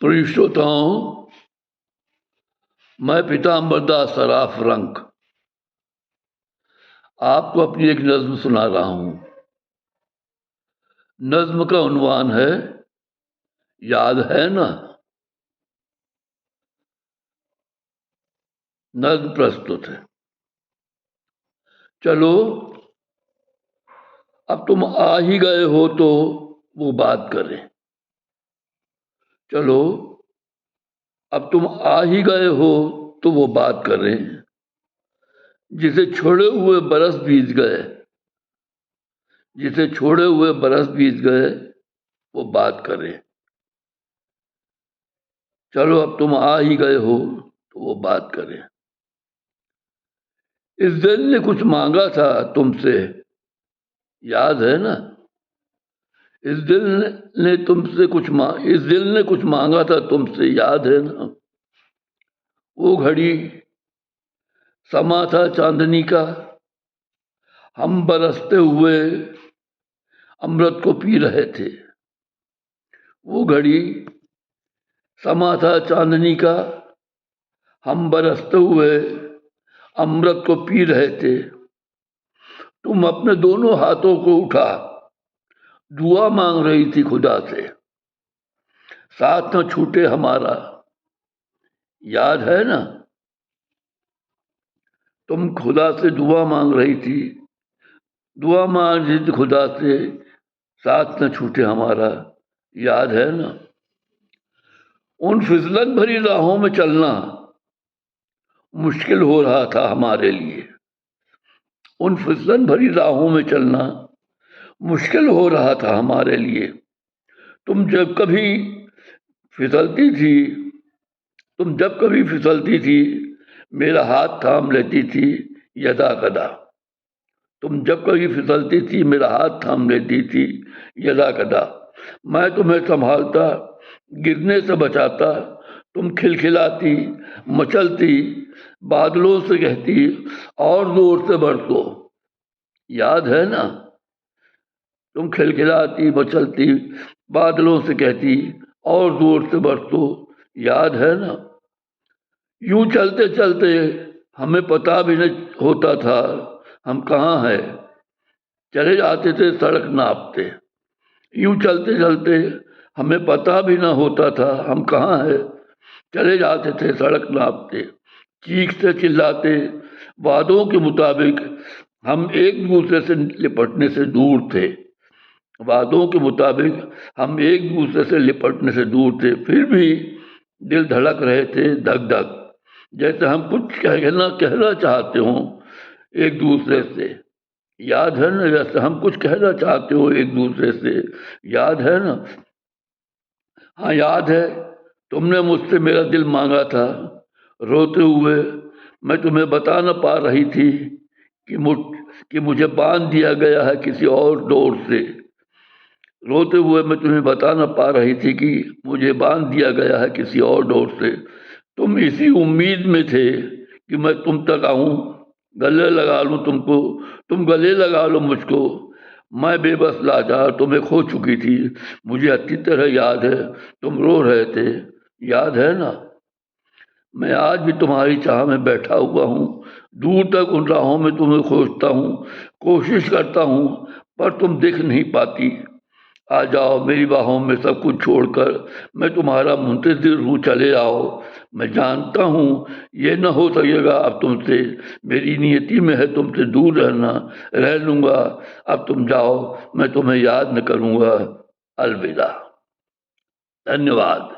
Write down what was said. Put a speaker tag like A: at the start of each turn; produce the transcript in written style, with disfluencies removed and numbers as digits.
A: प्रिय श्रोताओं, मैं पीताम्बर दास सराफ रंक आपको अपनी एक नज्म सुना रहा हूं। नज्म का उन्वान है याद है ना। नज्म प्रस्तुत है। चलो अब तुम आ ही गए हो तो वो बात करें। चलो अब तुम आ ही गए हो तो वो बात करें, जिसे छोड़े हुए बरस बीत गए, जिसे छोड़े हुए बरस बीत गए वो बात करें। चलो अब तुम आ ही गए हो तो वो बात करें। इस दिल ने कुछ मांगा था तुमसे, याद है ना। इस दिल ने कुछ मांगा था तुमसे, याद है ना। वो घड़ी समा था चांदनी का, हम बरसते हुए अमृत को पी रहे थे। वो घड़ी समा था चांदनी का, हम बरसते हुए अमृत को पी रहे थे। तुम अपने दोनों हाथों को उठा दुआ मांग रही थी खुदा से, साथ न छूटे हमारा, याद है ना। तुम खुदा से दुआ मांग रही थी, दुआ मांग रही थी खुदा से, साथ न छूटे हमारा, याद है ना। उन फिसलन भरी राहों में चलना मुश्किल हो रहा था हमारे लिए। उन फिसलन भरी राहों में चलना मुश्किल हो रहा था हमारे लिए। तुम जब कभी फिसलती थी मेरा हाथ थाम लेती थी यदा कदा। तुम जब कभी फिसलती थी मेरा हाथ थाम लेती थी यदा कदा। मैं तुम्हें संभालता, गिरने से बचाता, तुम खिलखिलाती, मचलती, बादलों से कहती और जोर से बरसो, याद है ना। तुम खिलखिलाती, मचलती, बादलों से कहती और जोर से बरसो, याद है ना। यूं चलते चलते हमें पता भी नहीं होता था हम कहाँ हैं, चले जाते थे सड़क नापते। यूं चलते चलते हमें पता भी ना होता था हम कहाँ हैं, चले जाते थे सड़क नापते। चीखते चिल्लाते वादों के मुताबिक हम एक दूसरे से लिपटने से दूर थे। वादों के मुताबिक हम एक दूसरे से लिपटने से दूर थे, फिर भी दिल धड़क रहे थे धक धक, जैसे हम कुछ कहना चाहते हो एक दूसरे से, याद है ना। जैसे हम कुछ कहना चाहते हो एक दूसरे से, याद है ना। हाँ याद है, तुमने मुझसे मेरा दिल मांगा था। रोते हुए मैं तुम्हें बता न पा रही थी कि मुझे बांध दिया गया है किसी और डोर से। रोते हुए मैं तुम्हें बता न पा रही थी कि मुझे बांध दिया गया है किसी और डोर से। तुम इसी उम्मीद में थे कि मैं तुम तक आऊं, गले लगा लूं तुमको, तुम गले लगा लो मुझको। मैं बेबस लाचार तुम्हें खो चुकी थी, मुझे अच्छी तरह याद है तुम रो रहे थे, याद है ना। मैं आज भी तुम्हारी चाह में बैठा हुआ हूँ, दूर तक उन राहों में तुम्हें खोजता हूँ, कोशिश करता हूँ पर तुम दिख नहीं पाती। आ जाओ मेरी बाहों में सब कुछ छोड़कर, मैं तुम्हारा मुंतज़िर हूँ, चले आओ। मैं जानता हूँ ये न हो सकेगा अब तुमसे, मेरी नियति में है तुमसे दूर रहना, रह लूँगा। अब तुम जाओ, मैं तुम्हें याद न करूँगा। अलविदा। धन्यवाद।